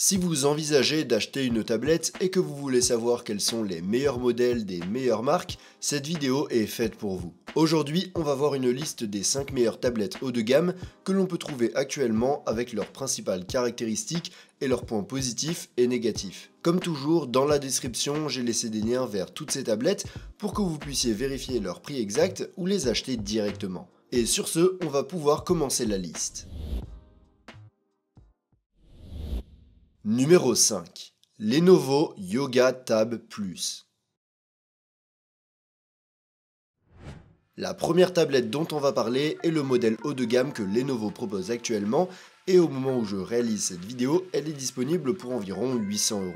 Si vous envisagez d'acheter une tablette et que vous voulez savoir quels sont les meilleurs modèles des meilleures marques, cette vidéo est faite pour vous. Aujourd'hui, on va voir une liste des 5 meilleures tablettes haut de gamme que l'on peut trouver actuellement avec leurs principales caractéristiques et leurs points positifs et négatifs. Comme toujours, dans la description, j'ai laissé des liens vers toutes ces tablettes pour que vous puissiez vérifier leur prix exact ou les acheter directement. Et sur ce, on va pouvoir commencer la liste. Numéro 5. Lenovo Yoga Tab Plus. La première tablette dont on va parler est le modèle haut de gamme que Lenovo propose actuellement et au moment où je réalise cette vidéo, elle est disponible pour environ 800 €.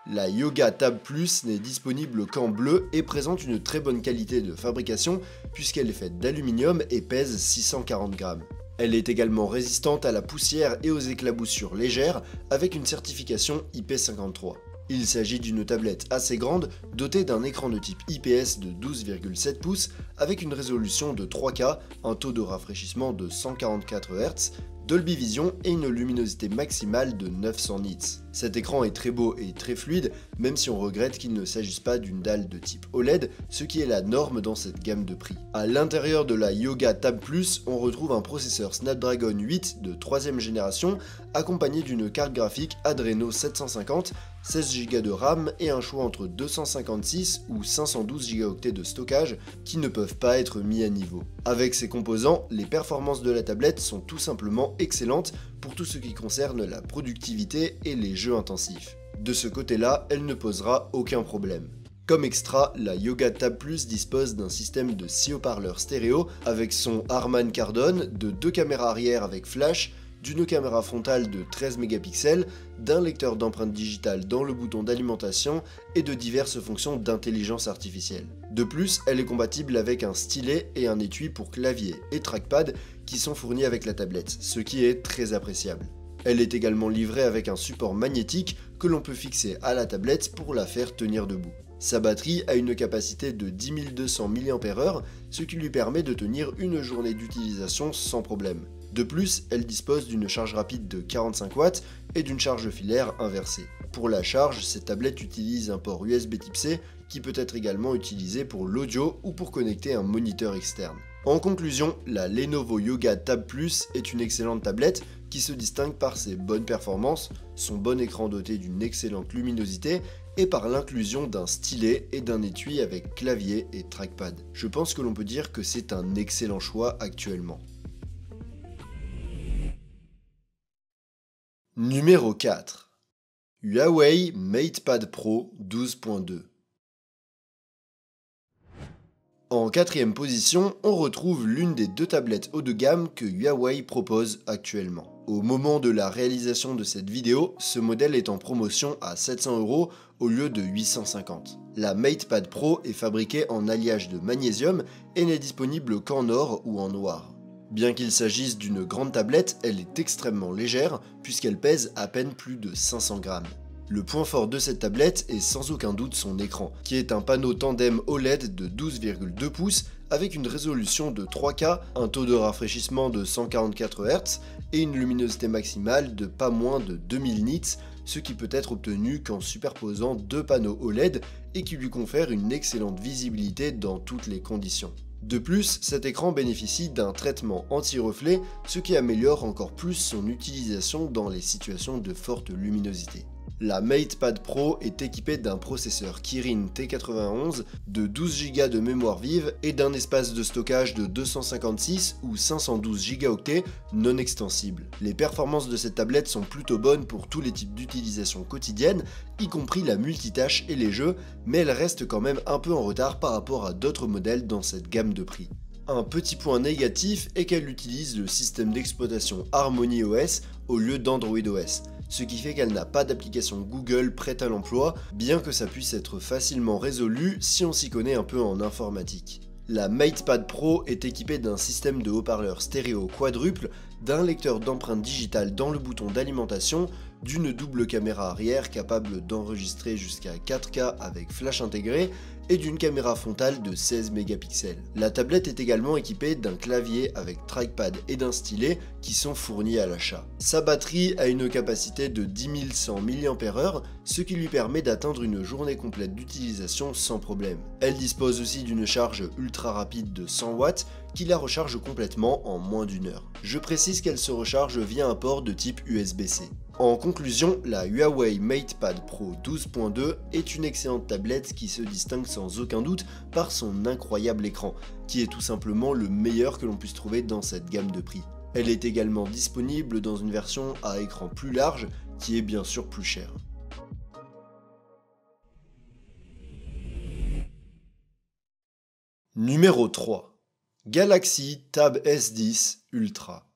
La Yoga Tab Plus n'est disponible qu'en bleu et présente une très bonne qualité de fabrication puisqu'elle est faite d'aluminium et pèse 640 grammes. Elle est également résistante à la poussière et aux éclaboussures légères avec une certification IP53. Il s'agit d'une tablette assez grande dotée d'un écran de type IPS de 12,7 pouces avec une résolution de 3K, un taux de rafraîchissement de 144 Hz, Dolby Vision et une luminosité maximale de 900 nits. Cet écran est très beau et très fluide, même si on regrette qu'il ne s'agisse pas d'une dalle de type OLED, ce qui est la norme dans cette gamme de prix. À l'intérieur de la Yoga Tab Plus, on retrouve un processeur Snapdragon 8 de 3ème génération, accompagné d'une carte graphique Adreno 750, 16 Go de RAM et un choix entre 256 ou 512 Go de stockage qui ne peuvent pas être mis à niveau. Avec ces composants, les performances de la tablette sont tout simplement excellentes pour tout ce qui concerne la productivité et les jeux intensifs. De ce côté-là, elle ne posera aucun problème. Comme extra, la Yoga Tab Plus dispose d'un système de 6 haut-parleurs stéréo avec son Harman Kardon, de 2 caméras arrière avec flash, d'une caméra frontale de 13 mégapixels, d'un lecteur d'empreintes digitales dans le bouton d'alimentation et de diverses fonctions d'intelligence artificielle. De plus, elle est compatible avec un stylet et un étui pour clavier et trackpad qui sont fournis avec la tablette, ce qui est très appréciable. Elle est également livrée avec un support magnétique que l'on peut fixer à la tablette pour la faire tenir debout. Sa batterie a une capacité de 10 200 mAh, ce qui lui permet de tenir une journée d'utilisation sans problème. De plus, elle dispose d'une charge rapide de 45 watts et d'une charge filaire inversée. Pour la charge, cette tablette utilise un port USB Type C qui peut être également utilisé pour l'audio ou pour connecter un moniteur externe. En conclusion, la Lenovo Yoga Tab Plus est une excellente tablette qui se distingue par ses bonnes performances, son bon écran doté d'une excellente luminosité et par l'inclusion d'un stylet et d'un étui avec clavier et trackpad. Je pense que l'on peut dire que c'est un excellent choix actuellement. Numéro 4. Huawei MatePad Pro 12.2. En quatrième position, on retrouve l'une des 2 tablettes haut de gamme que Huawei propose actuellement. Au moment de la réalisation de cette vidéo, ce modèle est en promotion à 700 € au lieu de 850. La MatePad Pro est fabriquée en alliage de magnésium et n'est disponible qu'en or ou en noir. Bien qu'il s'agisse d'une grande tablette, elle est extrêmement légère puisqu'elle pèse à peine plus de 500 grammes. Le point fort de cette tablette est sans aucun doute son écran, qui est un panneau tandem OLED de 12,2 pouces avec une résolution de 3K, un taux de rafraîchissement de 144 Hz et une luminosité maximale de pas moins de 2000 nits, ce qui peut être obtenu qu'en superposant 2 panneaux OLED et qui lui confère une excellente visibilité dans toutes les conditions. De plus, cet écran bénéficie d'un traitement anti-reflet, ce qui améliore encore plus son utilisation dans les situations de forte luminosité. La MatePad Pro est équipée d'un processeur Kirin T91, de 12 Go de mémoire vive et d'un espace de stockage de 256 ou 512 Go non extensible. Les performances de cette tablette sont plutôt bonnes pour tous les types d'utilisation quotidienne, y compris la multitâche et les jeux, mais elle reste quand même un peu en retard par rapport à d'autres modèles dans cette gamme de prix. Un petit point négatif est qu'elle utilise le système d'exploitation Harmony OS au lieu d'Android OS, ce qui fait qu'elle n'a pas d'application Google prête à l'emploi, bien que ça puisse être facilement résolu si on s'y connaît un peu en informatique. La MatePad Pro est équipée d'un système de haut-parleurs stéréo quadruple, d'un lecteur d'empreintes digitales dans le bouton d'alimentation, d'une double caméra arrière capable d'enregistrer jusqu'à 4K avec flash intégré et d'une caméra frontale de 16 mégapixels. La tablette est également équipée d'un clavier avec trackpad et d'un stylet qui sont fournis à l'achat. Sa batterie a une capacité de 10 100 mAh, ce qui lui permet d'atteindre une journée complète d'utilisation sans problème. Elle dispose aussi d'une charge ultra rapide de 100 watts qui la recharge complètement en moins d'une heure. Je précise qu'elle se recharge via un port de type USB-C. En conclusion, la Huawei MatePad Pro 12.2 est une excellente tablette qui se distingue sans aucun doute par son incroyable écran, qui est tout simplement le meilleur que l'on puisse trouver dans cette gamme de prix. Elle est également disponible dans une version à écran plus large, qui est bien sûr plus chère. Numéro 3. Galaxy Tab S10 Ultra.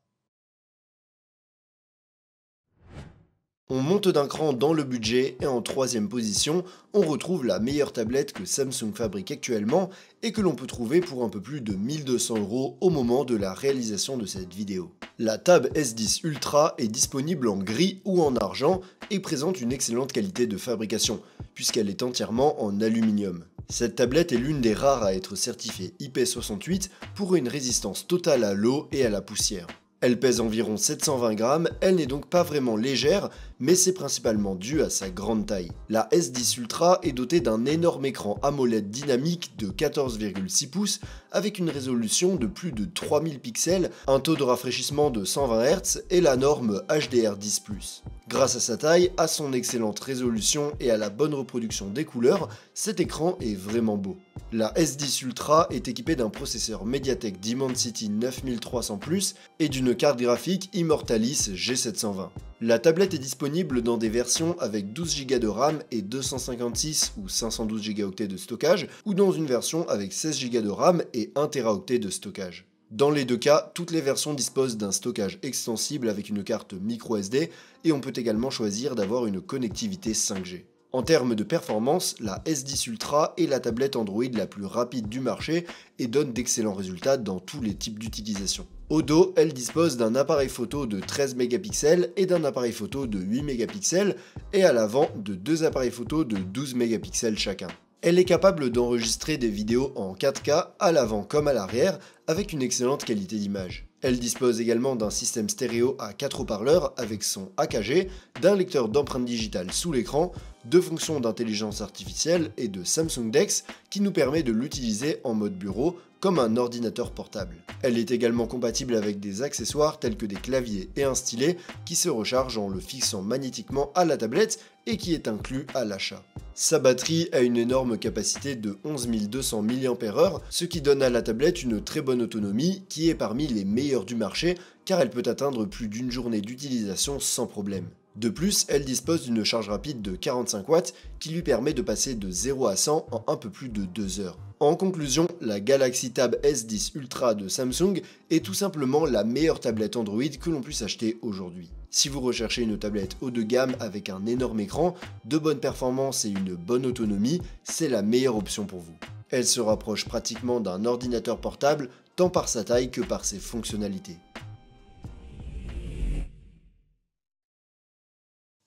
On monte d'un cran dans le budget et en troisième position, on retrouve la meilleure tablette que Samsung fabrique actuellement et que l'on peut trouver pour un peu plus de 1200 € au moment de la réalisation de cette vidéo. La Tab S10 Ultra est disponible en gris ou en argent et présente une excellente qualité de fabrication, puisqu'elle est entièrement en aluminium. Cette tablette est l'une des rares à être certifiée IP68 pour une résistance totale à l'eau et à la poussière. Elle pèse environ 720 grammes, elle n'est donc pas vraiment légère, mais c'est principalement dû à sa grande taille. La S10 Ultra est dotée d'un énorme écran AMOLED dynamique de 14,6 pouces avec une résolution de plus de 3000 pixels, un taux de rafraîchissement de 120 Hz et la norme HDR10+. Grâce à sa taille, à son excellente résolution et à la bonne reproduction des couleurs, cet écran est vraiment beau. La S10 Ultra est équipée d'un processeur MediaTek Dimensity 9300+, et d'une carte graphique Immortalis G720. La tablette est disponible dans des versions avec 12 Go de RAM et 256 ou 512 Go de stockage, ou dans une version avec 16 Go de RAM et 1 Teraoctet de stockage. Dans les deux cas, toutes les versions disposent d'un stockage extensible avec une carte microSD, et on peut également choisir d'avoir une connectivité 5G. En termes de performance, la S10 Ultra est la tablette Android la plus rapide du marché et donne d'excellents résultats dans tous les types d'utilisation. Au dos, elle dispose d'un appareil photo de 13 mégapixels et d'un appareil photo de 8 mégapixels, et à l'avant de deux appareils photo de 12 mégapixels chacun. Elle est capable d'enregistrer des vidéos en 4K à l'avant comme à l'arrière avec une excellente qualité d'image. Elle dispose également d'un système stéréo à 4 haut-parleurs avec son AKG, d'un lecteur d'empreintes digitales sous l'écran, de fonctions d'intelligence artificielle et de Samsung DeX qui nous permet de l'utiliser en mode bureau comme un ordinateur portable. Elle est également compatible avec des accessoires tels que des claviers et un stylet qui se rechargent en le fixant magnétiquement à la tablette et qui est inclus à l'achat. Sa batterie a une énorme capacité de 11 200 mAh, ce qui donne à la tablette une très bonne autonomie qui est parmi les meilleures du marché car elle peut atteindre plus d'une journée d'utilisation sans problème. De plus, elle dispose d'une charge rapide de 45 watts qui lui permet de passer de 0 à 100 en un peu plus de 2 heures. En conclusion, la Galaxy Tab S10 Ultra de Samsung est tout simplement la meilleure tablette Android que l'on puisse acheter aujourd'hui. Si vous recherchez une tablette haut de gamme avec un énorme écran, de bonnes performances et une bonne autonomie, c'est la meilleure option pour vous. Elle se rapproche pratiquement d'un ordinateur portable tant par sa taille que par ses fonctionnalités.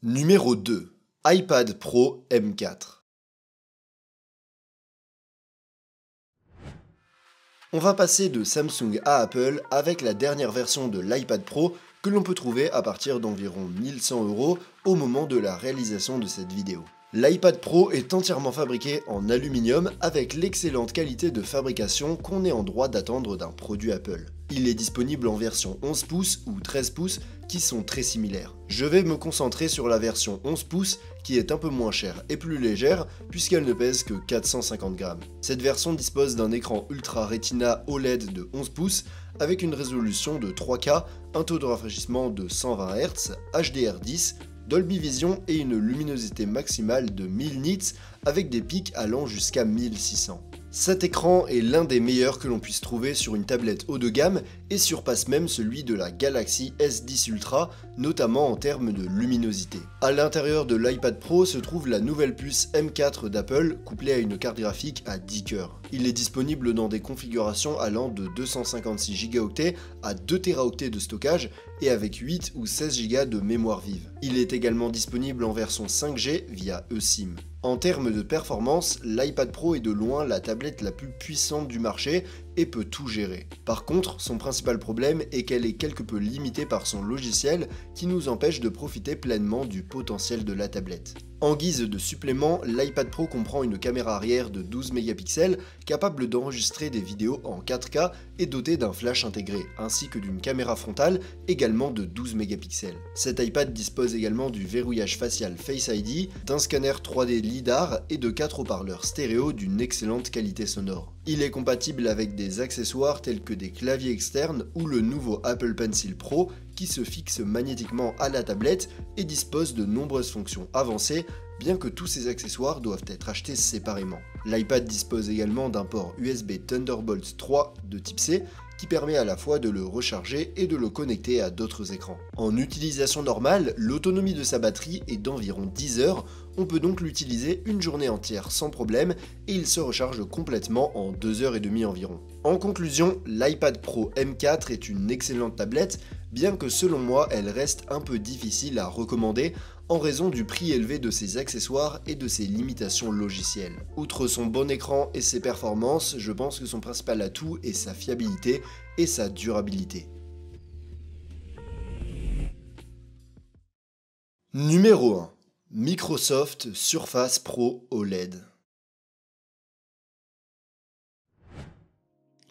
Numéro 2. iPad Pro M4. On va passer de Samsung à Apple avec la dernière version de l'iPad Pro que l'on peut trouver à partir d'environ 1100 € au moment de la réalisation de cette vidéo. L'iPad Pro est entièrement fabriqué en aluminium avec l'excellente qualité de fabrication qu'on est en droit d'attendre d'un produit Apple. Il est disponible en version 11 pouces ou 13 pouces qui sont très similaires. Je vais me concentrer sur la version 11 pouces qui est un peu moins chère et plus légère puisqu'elle ne pèse que 450 grammes. Cette version dispose d'un écran Ultra Retina OLED de 11 pouces avec une résolution de 3K, un taux de rafraîchissement de 120 Hz, HDR10, Dolby Vision et une luminosité maximale de 1000 nits avec des pics allant jusqu'à 1600. Cet écran est l'un des meilleurs que l'on puisse trouver sur une tablette haut de gamme et surpasse même celui de la Galaxy S10 Ultra notamment en termes de luminosité. À l'intérieur de l'iPad Pro se trouve la nouvelle puce M4 d'Apple couplée à une carte graphique à 10 cœurs. Il est disponible dans des configurations allant de 256 Go à 2 Teraoctets de stockage et avec 8 ou 16 Go de mémoire vive. Il est également disponible en version 5G via eSIM. En termes de performance, l'iPad Pro est de loin la tablette la plus puissante du marché et peut tout gérer. Par contre, son principal problème est qu'elle est quelque peu limitée par son logiciel qui nous empêche de profiter pleinement du potentiel de la tablette. En guise de supplément, l'iPad Pro comprend une caméra arrière de 12 mégapixels capable d'enregistrer des vidéos en 4K et dotée d'un flash intégré, ainsi que d'une caméra frontale également de 12 mégapixels. Cet iPad dispose également du verrouillage facial Face ID, d'un scanner 3D LiDAR et de 4 haut-parleurs stéréo d'une excellente qualité sonore. Il est compatible avec des accessoires tels que des claviers externes ou le nouveau Apple Pencil Pro qui se fixe magnétiquement à la tablette et dispose de nombreuses fonctions avancées, bien que tous ces accessoires doivent être achetés séparément. L'iPad dispose également d'un port USB Thunderbolt 3 de type C qui permet à la fois de le recharger et de le connecter à d'autres écrans. En utilisation normale, l'autonomie de sa batterie est d'environ 10 heures, on peut donc l'utiliser une journée entière sans problème et il se recharge complètement en 2h30 environ. En conclusion, l'iPad Pro M4 est une excellente tablette, bien que selon moi elle reste un peu difficile à recommander en raison du prix élevé de ses accessoires et de ses limitations logicielles. Outre son bon écran et ses performances, je pense que son principal atout est sa fiabilité et sa durabilité. Numéro 1. Microsoft Surface Pro OLED.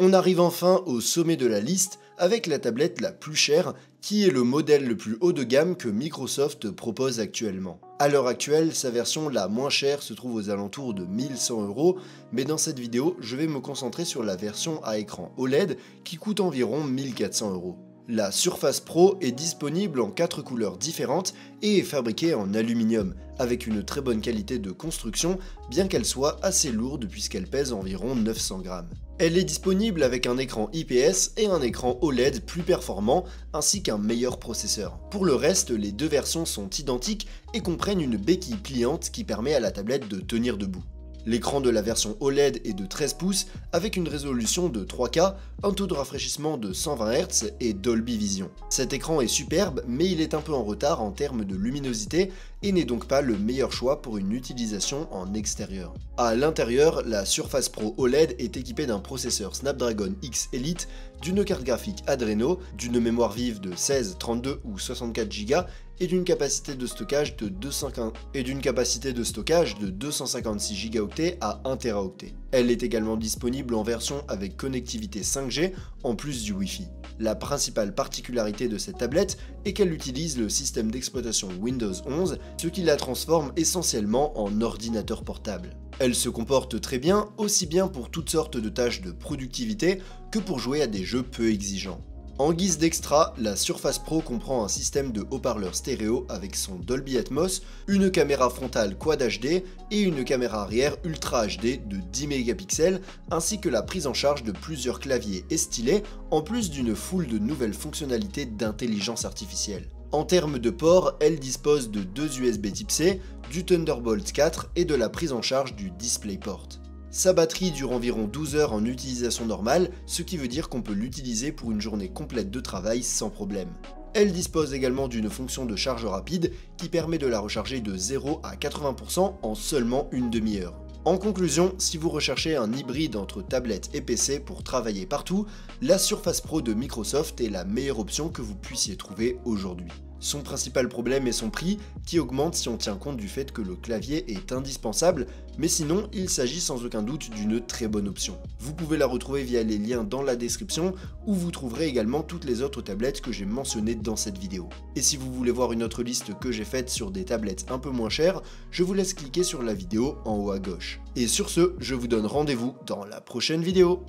On arrive enfin au sommet de la liste avec la tablette la plus chère qui est le modèle le plus haut de gamme que Microsoft propose actuellement. À l'heure actuelle, sa version la moins chère se trouve aux alentours de 1100 €, mais dans cette vidéo, je vais me concentrer sur la version à écran OLED qui coûte environ 1400 €. La Surface Pro est disponible en 4 couleurs différentes et est fabriquée en aluminium, avec une très bonne qualité de construction, bien qu'elle soit assez lourde puisqu'elle pèse environ 900 grammes. Elle est disponible avec un écran IPS et un écran OLED plus performant, ainsi qu'un meilleur processeur. Pour le reste, les deux versions sont identiques et comprennent une béquille pliante qui permet à la tablette de tenir debout. L'écran de la version OLED est de 13 pouces avec une résolution de 3K, un taux de rafraîchissement de 120 Hz et Dolby Vision. Cet écran est superbe, mais il est un peu en retard en termes de luminosité et n'est donc pas le meilleur choix pour une utilisation en extérieur. À l'intérieur, la Surface Pro OLED est équipée d'un processeur Snapdragon X Elite, d'une carte graphique Adreno, d'une mémoire vive de 16, 32 ou 64 Go et d'une capacité de stockage de 256 Go à 1 Teraoctet. Elle est également disponible en version avec connectivité 5G en plus du Wi-Fi. La principale particularité de cette tablette est qu'elle utilise le système d'exploitation Windows 11, ce qui la transforme essentiellement en ordinateur portable. Elle se comporte très bien, aussi bien pour toutes sortes de tâches de productivité que pour jouer à des jeux peu exigeants. En guise d'extra, la Surface Pro comprend un système de haut-parleurs stéréo avec son Dolby Atmos, une caméra frontale Quad HD et une caméra arrière Ultra HD de 10 mégapixels, ainsi que la prise en charge de plusieurs claviers et stylets, en plus d'une foule de nouvelles fonctionnalités d'intelligence artificielle. En termes de ports, elle dispose de 2 USB Type C, du Thunderbolt 4 et de la prise en charge du DisplayPort. Sa batterie dure environ 12 heures en utilisation normale, ce qui veut dire qu'on peut l'utiliser pour une journée complète de travail sans problème. Elle dispose également d'une fonction de charge rapide qui permet de la recharger de 0 à 80% en seulement une demi-heure. En conclusion, si vous recherchez un hybride entre tablette et PC pour travailler partout, la Surface Pro de Microsoft est la meilleure option que vous puissiez trouver aujourd'hui. Son principal problème est son prix, qui augmente si on tient compte du fait que le clavier est indispensable, mais sinon il s'agit sans aucun doute d'une très bonne option. Vous pouvez la retrouver via les liens dans la description, où vous trouverez également toutes les autres tablettes que j'ai mentionnées dans cette vidéo. Et si vous voulez voir une autre liste que j'ai faite sur des tablettes un peu moins chères, je vous laisse cliquer sur la vidéo en haut à gauche. Et sur ce, je vous donne rendez-vous dans la prochaine vidéo.